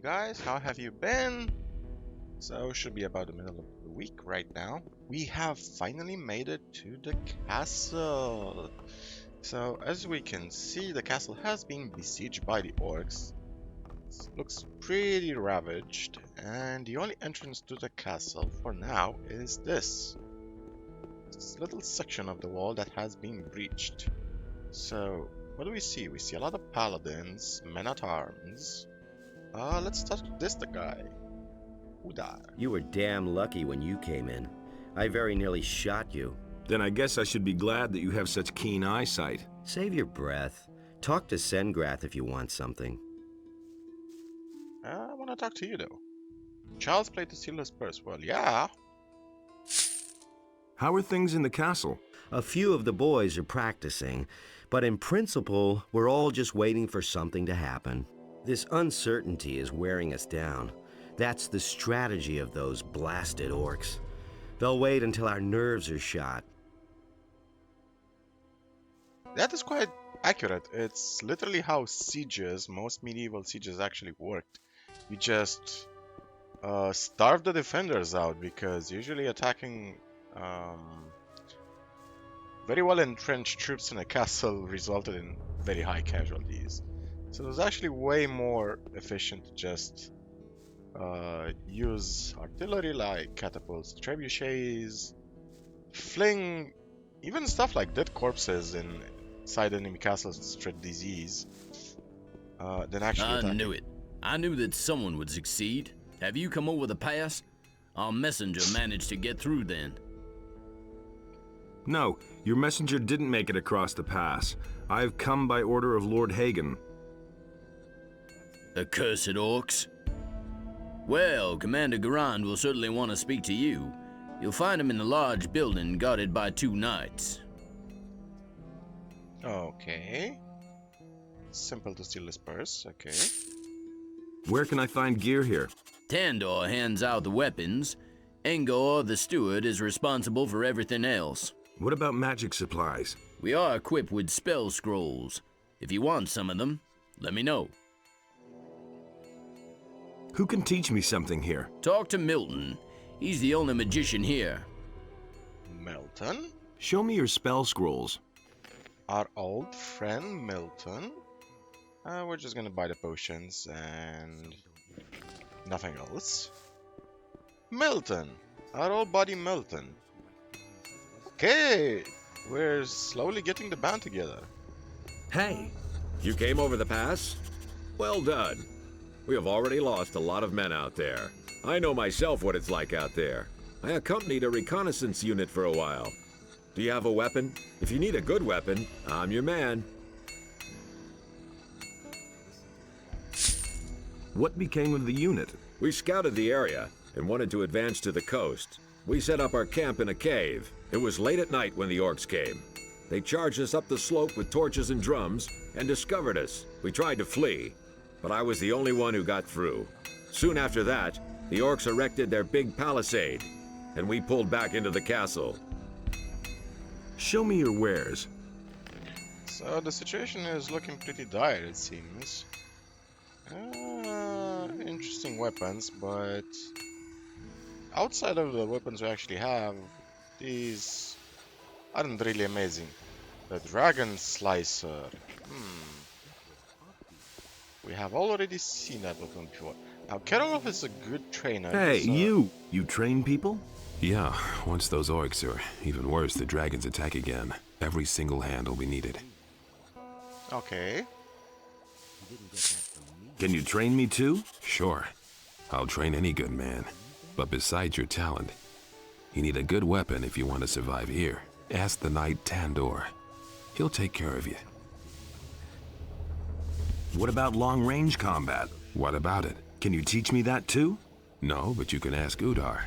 guys, how have you been? So, should be about the middle of the week right now. We have finally made it to the castle. So, as we can see, the castle has been besieged by the orcs. It looks pretty ravaged, and the only entrance to the castle for now is this little section of the wall that has been breached. So, what do we see? We see a lot of paladins, men at arms. Let's start with this guy. Udar. You were damn lucky when you came in. I very nearly shot you. Then I guess I should be glad that you have such keen eyesight. Save your breath. Talk to Sengrath if you want something. I want to talk to you though. Child's play to steal his purse. Well, yeah. How are things in the castle? A few of the boys are practicing, but in principle, we're all just waiting for something to happen. This uncertainty is wearing us down. That's the strategy of those blasted orcs. They'll wait until our nerves are shot. That is quite accurate. It's literally how sieges, most medieval sieges actually worked. You just starve the defenders out, because usually attacking very well entrenched troops in a castle resulted in very high casualties. So it was actually way more efficient to just use artillery like catapults, trebuchets, fling even stuff like dead corpses inside enemy castles to spread disease. Then actually I knew it. I knew that someone would succeed. Have you come over the pass? Our messenger managed to get through then. No, your messenger didn't make it across the pass. I've come by order of Lord Hagen. Accursed orcs. Well, Commander Garand will certainly want to speak to you. You'll find him in a large building guarded by 2 knights. Okay. Simple to steal his purse, okay. Where can I find gear here? Tandor hands out the weapons. Engor, the steward, is responsible for everything else. What about magic supplies? We are equipped with spell scrolls. If you want some of them, let me know. Who can teach me something here? Talk to Milton. He's the only magician here. Milton? Show me your spell scrolls. Our old friend Milton. We're just gonna buy the potions and nothing else. Milton! Our old buddy Milton. Okay, we're slowly getting the band together. Hey, you came over the pass? Well done. We have already lost a lot of men out there. I know myself what it's like out there. I accompanied a reconnaissance unit for a while. Do you have a weapon? If you need a good weapon, I'm your man. What became of the unit? We scouted the area and wanted to advance to the coast. We set up our camp in a cave. It was late at night when the orcs came. They charged us up the slope with torches and drums and discovered us. We tried to flee, but I was the only one who got through. Soon after that, the orcs erected their big palisade, and we pulled back into the castle. Show me your wares. So the situation is looking pretty dire, it seems. Interesting weapons, but outside of the weapons we actually have, these aren't really amazing. The Dragon Slicer. We have already seen that weapon before. Now, Kerolov is a good trainer. Hey, so... you train people? Yeah, once those orcs, or even worse, the dragons attack again, every single hand will be needed. Okay. Can you train me too? Sure, I'll train any good man. But besides your talent, you need a good weapon if you want to survive here. Ask the knight Tandor. He'll take care of you. What about long-range combat? What about it? Can you teach me that too? No, but you can ask Udar.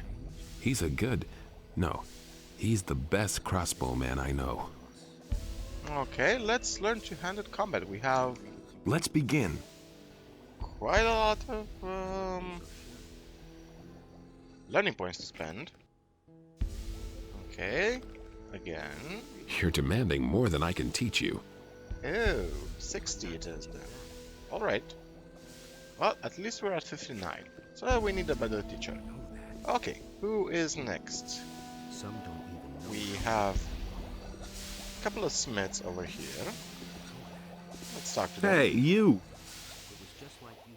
He's the best crossbowman I know. Okay, let's learn two-handed combat. We have Let's begin. quite a lot of learning points to spend. Okay, again. You're demanding more than I can teach you. Oh, 60 it is then. Alright. Well, at least we're at 59. So we need a better teacher. Okay, who is next? Some don't even know. We have a couple of smiths over here. Let's talk to them. Hey, you! It was just like you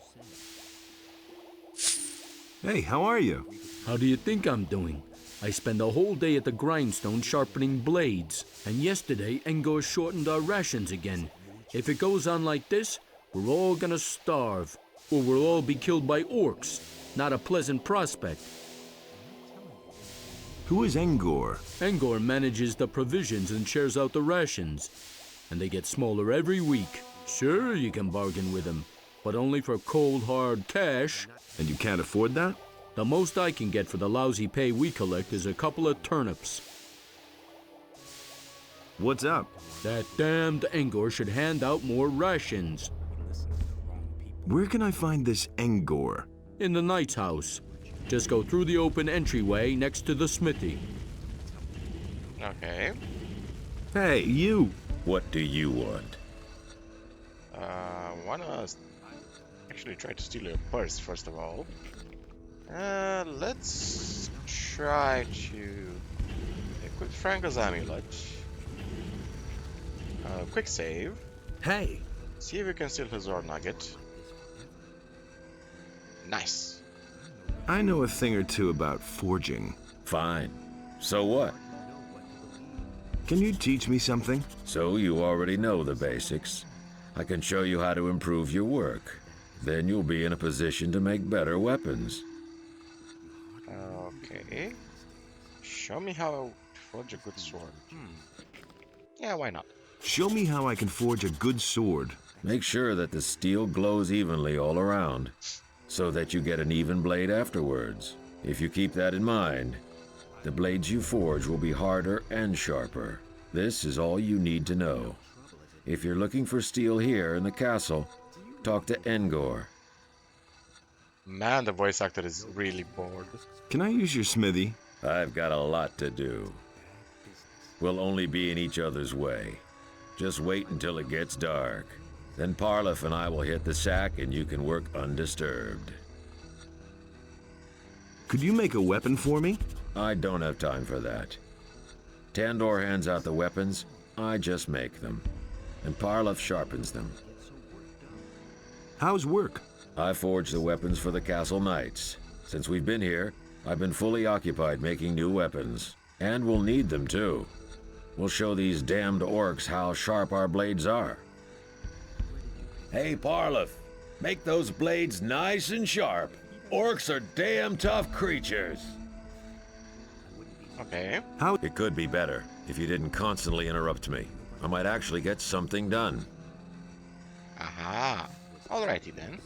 said. Hey, how are you? How do you think I'm doing? I spend a whole day at the grindstone sharpening blades, and yesterday Engor shortened our rations again. If it goes on like this, we're all gonna starve, or we'll all be killed by orcs. Not a pleasant prospect. Who is Engor? Engor manages the provisions and shares out the rations, and they get smaller every week. Sure, you can bargain with him, but only for cold, hard cash. And you can't afford that? The most I can get for the lousy pay we collect is a couple of turnips. What's up? That damned Engor should hand out more rations. Where can I find this Engor? In the knight's house. Just go through the open entryway next to the smithy. Okay. Hey, you! What do you want? Wanna actually try to steal your purse first of all. Let's try to equip Franco's amulet. Quick save. Hey! See if we can steal his ore nugget. Nice. I know a thing or two about forging. Fine. So what? Can you teach me something? So you already know the basics. I can show you how to improve your work. Then you'll be in a position to make better weapons. Okay. Show me how to forge a good sword. Yeah, why not? Show me how I can forge a good sword. Make sure that the steel glows evenly all around, so that you get an even blade afterwards. If you keep that in mind, the blades you forge will be harder and sharper. This is all you need to know. If you're looking for steel here in the castle, talk to Engor. Man, the voice actor is really bored. Can I use your smithy? I've got a lot to do. We'll only be in each other's way. Just wait until it gets dark. Then Parlif and I will hit the sack and you can work undisturbed. Could you make a weapon for me? I don't have time for that. Tandor hands out the weapons, I just make them. And Parlif sharpens them. How's work? I forge the weapons for the castle knights. Since we've been here, I've been fully occupied making new weapons. And we'll need them too. We'll show these damned orcs how sharp our blades are. Hey, Parlif, make those blades nice and sharp. Orcs are damn tough creatures. Okay. How? It could be better if you didn't constantly interrupt me. I might actually get something done. Aha. Alrighty then.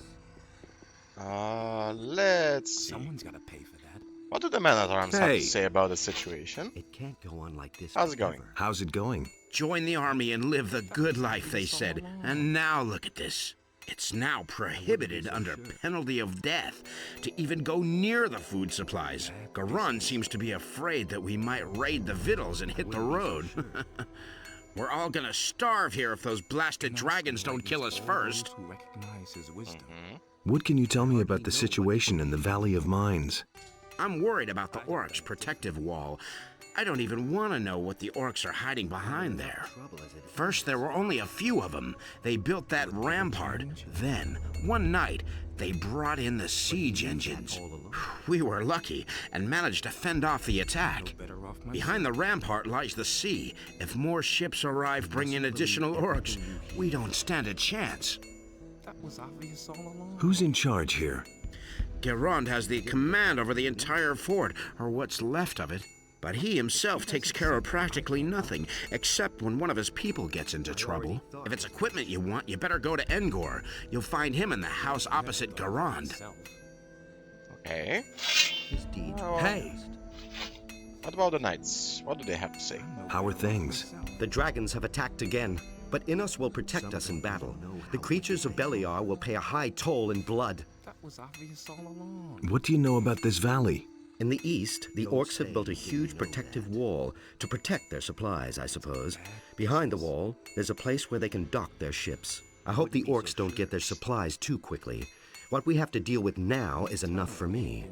Let's see. Someone's gotta pay for that. What do the men-at-arms have Hey. to say about the situation? It can't go on like this. How's it going? forever. How's it going? Join the army and live the good life, they said. And now look at this. It's now prohibited under penalty of death to even go near the food supplies. Garun seems to be afraid that we might raid the victuals and hit the road. We're all gonna starve here if those blasted dragons don't kill us first. What can you tell me about the situation in the Valley of Mines? I'm worried about the orcs' protective wall. I don't even want to know what the orcs are hiding behind there. First, there were only a few of them. They built that rampart. Then, one night, they brought in the siege engines. We were lucky and managed to fend off the attack. Behind the rampart lies the sea. If more ships arrive bringing in additional orcs, we don't stand a chance. Who's in charge here? Gerond has the command over the entire fort, or what's left of it. But he himself takes care of practically nothing, except when one of his people gets into trouble. If it's equipment you want, you better go to Engor. You'll find him in the house opposite Gerond. Okay. His deed. Hey! What about the knights? What do they have to say? How are things? The dragons have attacked again, but Innos will protect us in battle. The creatures of Beliar will pay a high toll in blood. What do you know about this valley? In the east, the orcs have built a huge protective wall to protect their supplies, I suppose. Behind the wall, there's a place where they can dock their ships. I hope the orcs don't get their supplies too quickly. What we have to deal with now is enough for me.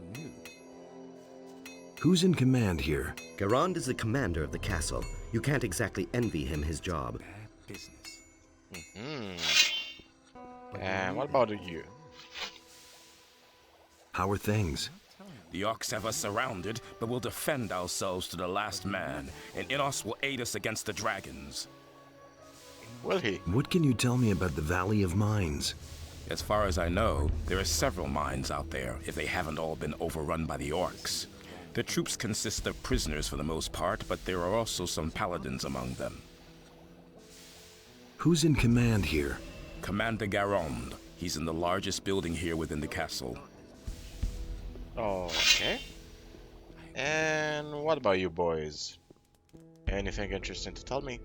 Who's in command here? Garand is the commander of the castle. You can't exactly envy him his job. And what about you? How are things? The Orcs have us surrounded, but we'll defend ourselves to the last man, and Inos will aid us against the dragons. Will he? What can you tell me about the Valley of Mines? As far as I know, there are several mines out there, if they haven't all been overrun by the Orcs. The troops consist of prisoners for the most part, but there are also some paladins among them. Who's in command here? Commander Garand. He's in the largest building here within the castle. Okay. And what about you boys? Anything interesting to tell me?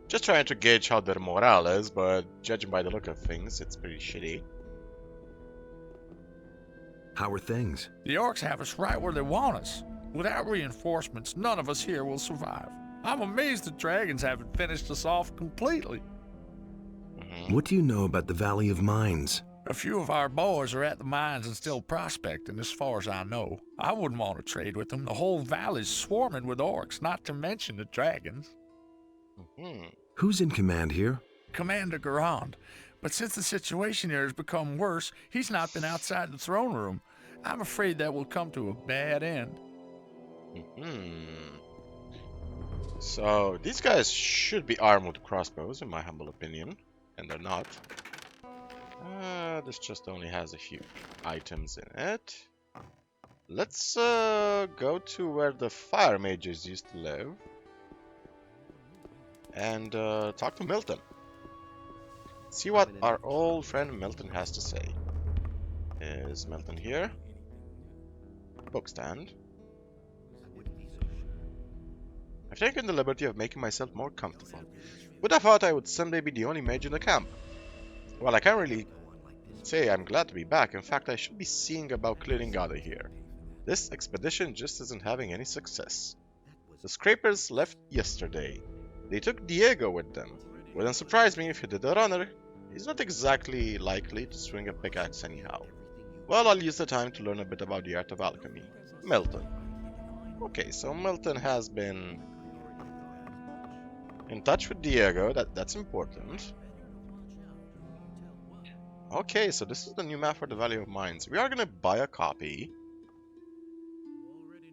Just trying to gauge how their morale is, but judging by the look of things, it's pretty shitty. How are things? The Orcs have us right where they want us. Without reinforcements, none of us here will survive. I'm amazed the dragons haven't finished us off completely. What do you know about the Valley of Mines? A few of our boys are at the mines and still prospecting, as far as I know. I wouldn't want to trade with them. The whole valley's swarming with Orcs, not to mention the dragons. Who's in command here? Commander Garand. But since the situation here has become worse, he's not been outside the throne room. I'm afraid that will come to a bad end. So, these guys should be armed with crossbows, in my humble opinion. And they're not. This chest only has a few items in it. Let's go to where the fire mages used to live. And talk to Milton. See what our old friend Milton has to say. Is Milton here? Bookstand. I've taken the liberty of making myself more comfortable. Would have thought I would someday be the only mage in the camp. Well, I can't really say I'm glad to be back. In fact, I should be seeing about clearing out of here. This expedition just isn't having any success. The scrapers left yesterday. They took Diego with them. Wouldn't surprise me if he did a runner. He's not exactly likely to swing a pickaxe anyhow. Well, I'll use the time to learn a bit about the art of alchemy. Milton. Okay, so Milton has been in touch with Diego. That's important. Okay, so this is the new map for the Valley of Mines. We are gonna buy a copy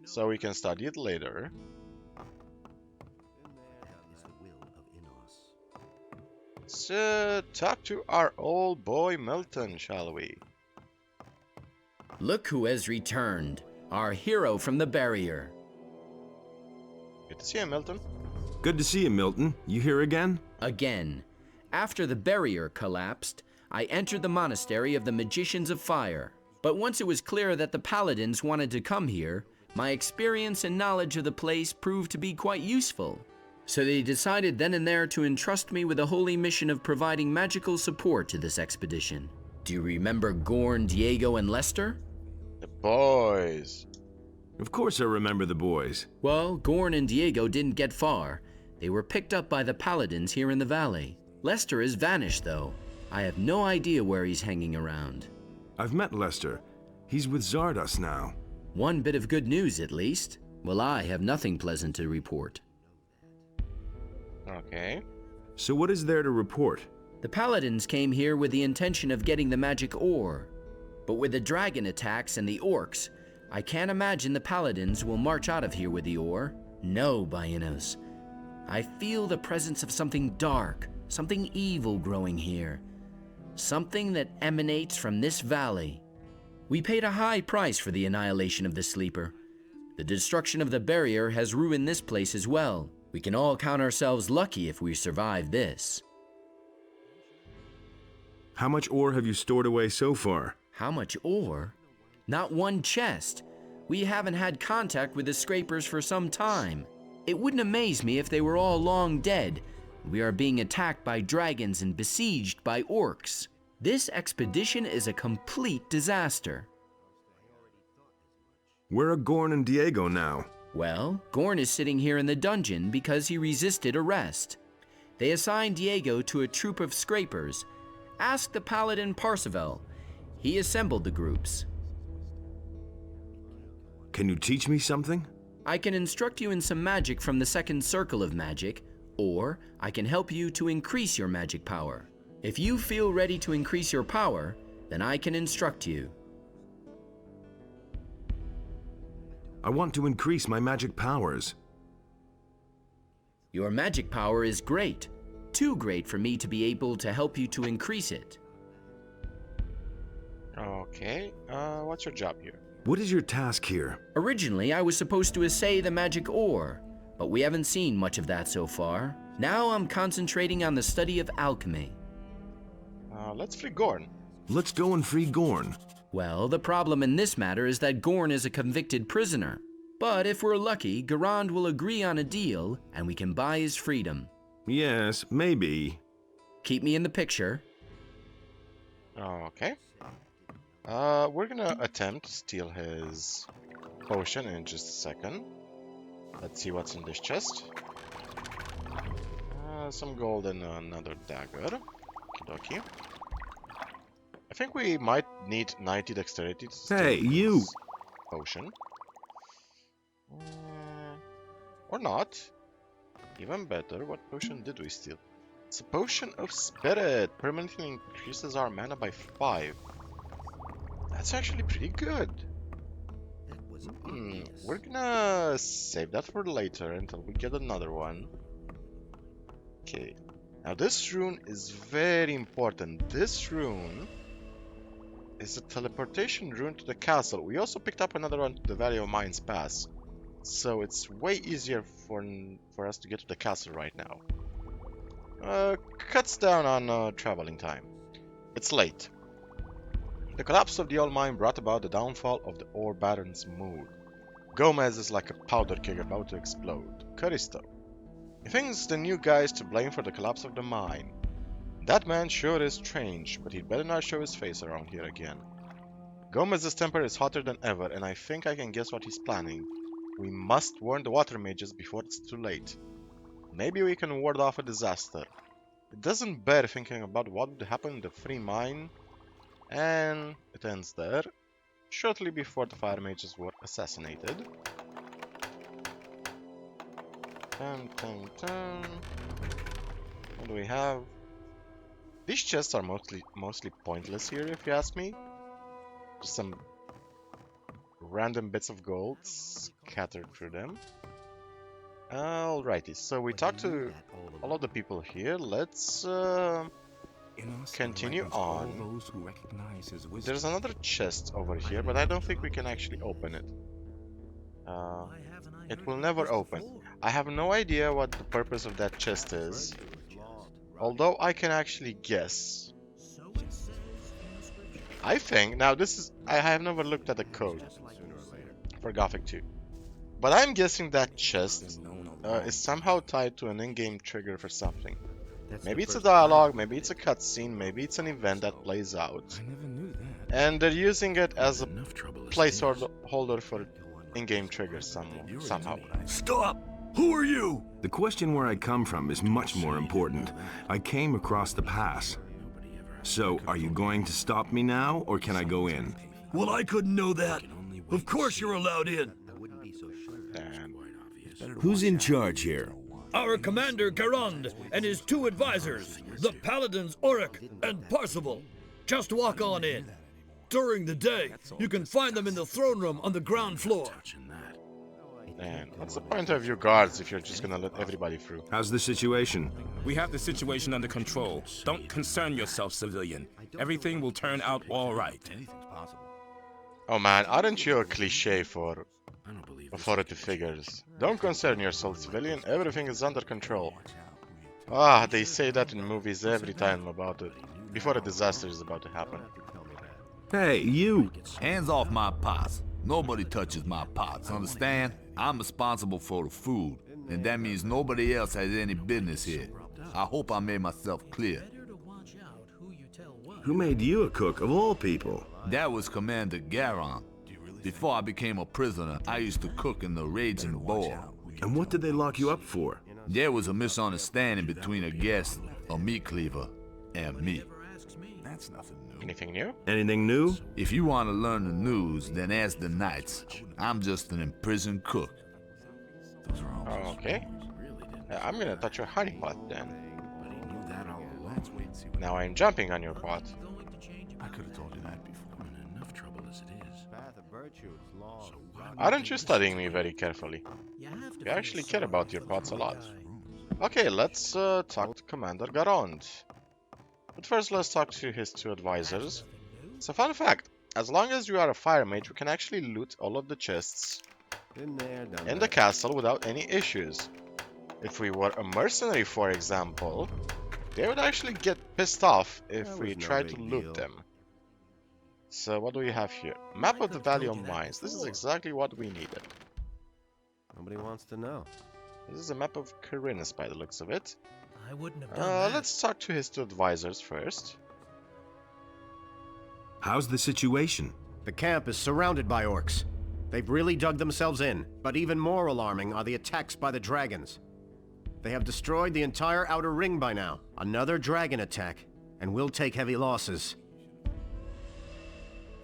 so we can study it later. Let's talk to our old boy Milton, shall we? Look who has returned, our hero from the barrier. Good to see you, Milton. Good to see you, Milton. You here again? Again. After the barrier collapsed, I entered the monastery of the Magicians of Fire. But once it was clear that the paladins wanted to come here, my experience and knowledge of the place proved to be quite useful. So they decided then and there to entrust me with the holy mission of providing magical support to this expedition. Do you remember Gorn, Diego, and Lester? The boys. Of course I remember the boys. Well, Gorn and Diego didn't get far. They were picked up by the paladins here in the valley. Lester has vanished, though. I have no idea where he's hanging around. I've met Lester. He's with Zardos now. One bit of good news, at least. Well, I have nothing pleasant to report. Okay. So what is there to report? The paladins came here with the intention of getting the magic ore. But with the dragon attacks and the orcs, I can't imagine the paladins will march out of here with the ore. No, Baianos. I feel the presence of something dark, something evil growing here. Something that emanates from this valley. We paid a high price for the annihilation of the Sleeper. The destruction of the barrier has ruined this place as well. We can all count ourselves lucky if we survive this. How much ore have you stored away so far? How much ore? Not one chest. We haven't had contact with the scrapers for some time. It wouldn't amaze me if they were all long dead. We are being attacked by dragons and besieged by orcs. This expedition is a complete disaster. Where are Gorn and Diego now? Well, Gorn is sitting here in the dungeon because he resisted arrest. They assigned Diego to a troop of scrapers. Ask the paladin Parseval. He assembled the groups. Can you teach me something? I can instruct you in some magic from the second circle of magic, or I can help you to increase your magic power. If you feel ready to increase your power, then I can instruct you. I want to increase my magic powers. Your magic power is great. Too great for me to be able to help you to increase it. Okay, what's your job here? What is your task here? Originally, I was supposed to assay the magic ore, but we haven't seen much of that so far. Now I'm concentrating on the study of alchemy. Let's free Gorn. Let's go and free Gorn. Well, the problem in this matter is that Gorn is a convicted prisoner. But if we're lucky, Garand will agree on a deal, and we can buy his freedom. Yes, maybe. Keep me in the picture. Okay. We're gonna attempt to steal his potion in just a second. Let's see what's in this chest. Some gold and another dagger. Okie dokie. I think we might need 90 dexterity to steal his potion. Or not. Even better, what potion did we steal? It's a potion of spirit. Permanently increases our mana by 5. That's actually pretty good. We're gonna save that for later until we get another one. Okay. Now this rune is very important. This rune is a teleportation rune to the castle. We also picked up another one to the Valley of Mines Pass. So it's way easier for us to get to the castle right now. Cuts down on traveling time. It's late. The collapse of the old mine brought about the downfall of the ore baron's mood. Gomez is like a powder keg about to explode. Caristo. He thinks the new guy is to blame for the collapse of the mine. That man sure is strange, but he'd better not show his face around here again. Gomez's temper is hotter than ever, and I think I can guess what he's planning. We must warn the water mages before it's too late. Maybe we can ward off a disaster. It doesn't bear thinking about what would happen in the free mine. And it ends there, shortly before the fire mages were assassinated. Dun, dun, dun. What do we have? These chests are mostly pointless here, if you ask me. Just some random bits of gold scattered through them. Alrighty, so we talked to all of the people here. Let's continue on. There's another chest over here, but I don't think we can actually open it. It will never open. I have no idea what the purpose of that chest is, although I can actually guess. I think, now this is, I have never looked at the code for Gothic 2, but I'm guessing that chest is somehow tied to an in-game trigger for something. Maybe it's a dialogue, maybe it's a cutscene, maybe it's an event that plays out. And they're using it as a placeholder for in-game triggers somehow. Stop! Who are you? The question where I come from is much more important. I came across the pass. So, are you going to stop me now, or can I go in? Well, I couldn't know that. Of course you're allowed in. Who's in charge here? Our commander, Garand, and his 2 advisors, the paladins Auric and Parzival. Just walk on in. During the day, you can find them in the throne room on the ground floor. And what's the point of your guards if you're just gonna let everybody through? How's the situation? We have the situation under control. Don't concern yourself, civilian. Everything will turn out all right. Oh man, aren't you a cliche for authority figures? Don't concern yourself, civilian. Everything is under control. Ah, they say that in movies every time about it, before a disaster is about to happen. Hey, you! Hands off my pots. Nobody touches my pots, understand? I'm responsible for the food, and that means nobody else has any business here. I hope I made myself clear. Who made you a cook, of all people? That was Commander Garand. Before I became a prisoner, I used to cook in the Raging Boar. And what did they lock you up for? There was a misunderstanding between a guest, a meat cleaver, and me. That's nothing new. Anything new? Anything new? If you want to learn the news, then ask the knights. I'm just an imprisoned cook. Okay. I'm gonna touch your honeypot then. Now I'm jumping on your pot. I could have told you that before. Enough trouble as it is. Aren't you studying me very carefully? You actually care about your pots a lot. Okay, let's talk to Commander Garand. But first, let's talk to his two advisors. So, fun fact, as long as you are a fire mage, you can actually loot all of the chests in the castle without any issues. If we were a mercenary, for example, they would actually get pissed off if we tried to loot them. So, what do we have here? Map of the Valley of Mines. This is exactly what we needed. Nobody wants to know. This is a map of Corinus by the looks of it. I wouldn't have done that. Let's talk to his two advisors first. How's the situation? The camp is surrounded by orcs. They've really dug themselves in, but even more alarming are the attacks by the dragons. They have destroyed the entire outer ring by now. Another dragon attack, and we'll take heavy losses.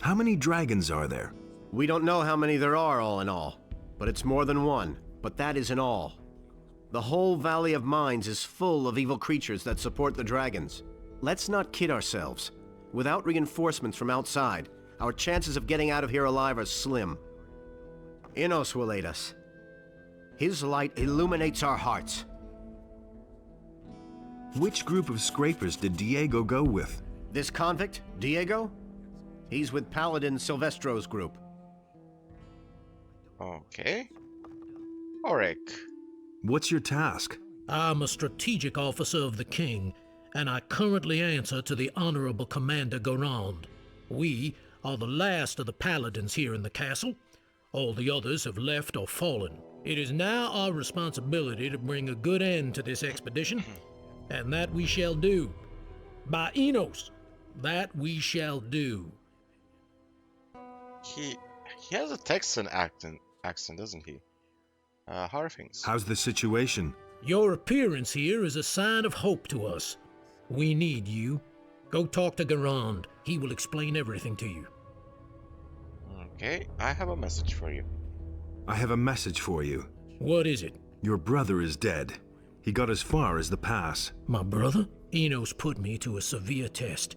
How many dragons are there? We don't know how many there are all in all, but it's more than one. But that isn't all. The whole Valley of Mines is full of evil creatures that support the dragons. Let's not kid ourselves. Without reinforcements from outside, our chances of getting out of here alive are slim. Inos will aid us. His light illuminates our hearts. Which group of scrapers did Diego go with? This convict, Diego? He's with Paladin Silvestro's group. Okay. Auric. What's your task? I'm a strategic officer of the king, and I currently answer to the Honorable Commander Garand. We are the last of the paladins here in the castle. All the others have left or fallen. It is now our responsibility to bring a good end to this expedition, and that we shall do. By Enos, that we shall do. He has a Texan accent, doesn't he? How are things? How's the situation? Your appearance here is a sign of hope to us. We need you. Go talk to Garand. He will explain everything to you. Okay, I have a message for you. I have a message for you. What is it? Your brother is dead. He got as far as the pass. My brother? Enos put me to a severe test,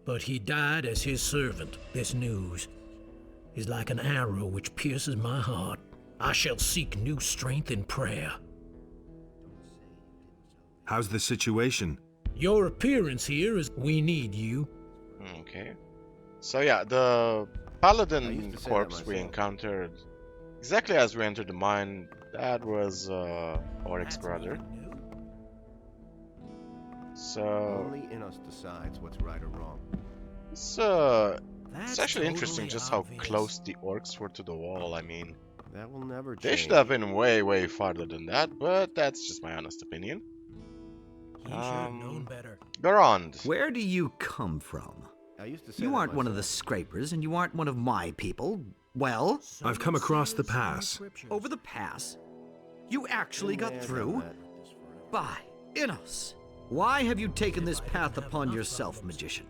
but he died as his servant. This news is like an arrow which pierces my heart. I shall seek new strength in prayer. How's the situation? Your appearance here is... We need you. Okay. So yeah, the Paladin corpse we encountered exactly as we entered the mine, that was Auric's brother. So... Only Inos decides what's right or wrong. It's actually interesting just how close the orcs were to the wall. I mean, that will never change. They should have been way, way farther than that, but that's just my honest opinion. He should have known better. Garand. Where do you come from? You aren't one of the scrapers, and you aren't one of my people. Well? I've come across the pass. Over the pass? You actually got through? By Inos! Why have you taken this path upon yourself, magician?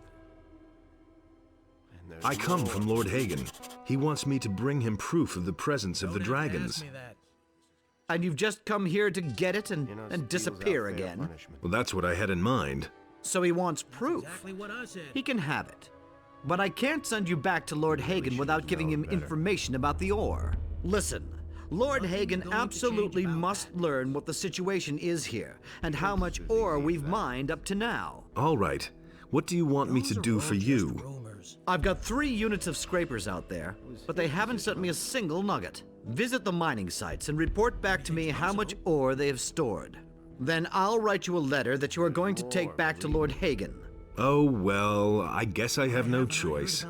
I come from Lord Hagen. He wants me to bring him proof of the presence of the dragons. And you've just come here to get it and disappear again? Well, that's what I had in mind. So he wants proof. Exactly what I said. He can have it. But I can't send you back to Lord Hagen without giving him information about the ore. Listen, Lord Hagen absolutely must learn what the situation is here, and how much ore we've mined up to now. All right. What do you want me to do for you? I've got 3 units of scrapers out there, but they haven't sent me a single nugget. Visit the mining sites and report back to me how much ore they have stored. Then I'll write you a letter that you are going to take back to Lord Hagen. Oh, well, I guess I have no choice.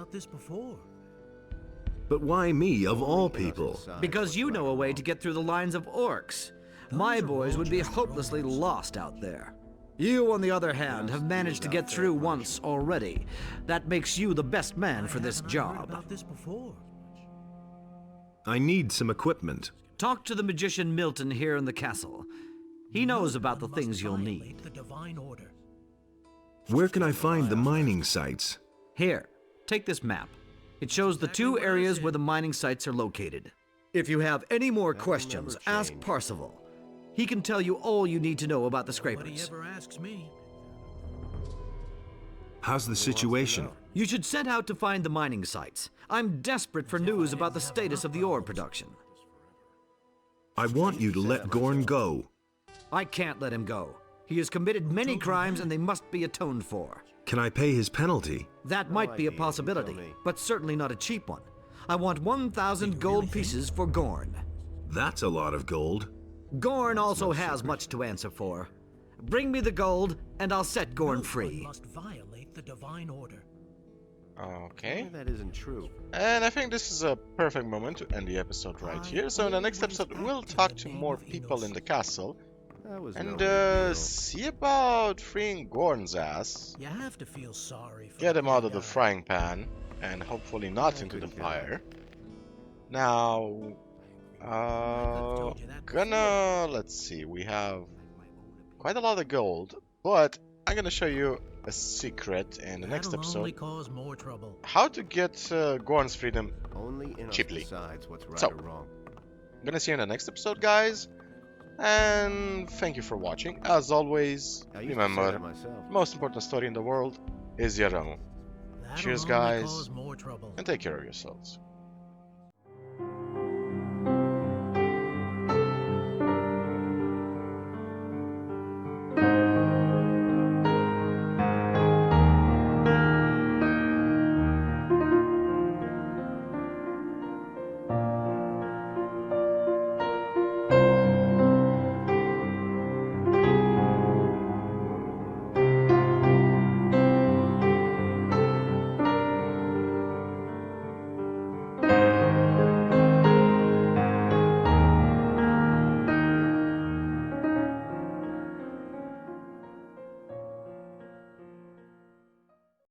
But why me, of all people? Because you know a way to get through the lines of orcs. My boys would be hopelessly lost out there. You, on the other hand, have managed to get through once already. That makes you the best man for this job. I need some equipment. Talk to the magician Milton here in the castle. He knows about the things you'll need. Where can I find the mining sites? Here, take this map. It shows the two areas where the mining sites are located. If you have any more questions, ask Parsival. He can tell you all you need to know about the scrapers. Asks me. How's the situation? You should set out to find the mining sites. I'm desperate for news about the status of the ore production. I want you to let Gorn go. I can't let him go. He has committed many crimes and they must be atoned for. Can I pay his penalty? That might be a possibility, but certainly not a cheap one. I want 1,000 gold pieces for Gorn. That's a lot of gold. Gorn also has much to answer for. Bring me the gold, and I'll set Gorn free. Must violate the divine order. Okay. That isn't true. And I think this is a perfect moment to end the episode right here. So in the next episode, we'll talk to more people in the castle. And see about freeing Gorn's ass. You have to feel sorry for Get him out of the frying pan. And hopefully not into the fire. Now... let's see, we have quite a lot of gold, but I'm gonna show you a secret in the next episode. Only cause more trouble. How to get Gorn's freedom cheaply. What's right So, or wrong. I'm gonna see you in the next episode, guys. And thank you for watching. As always, remember, most important story in the world is your own. Cheers, guys, and take care of yourselves.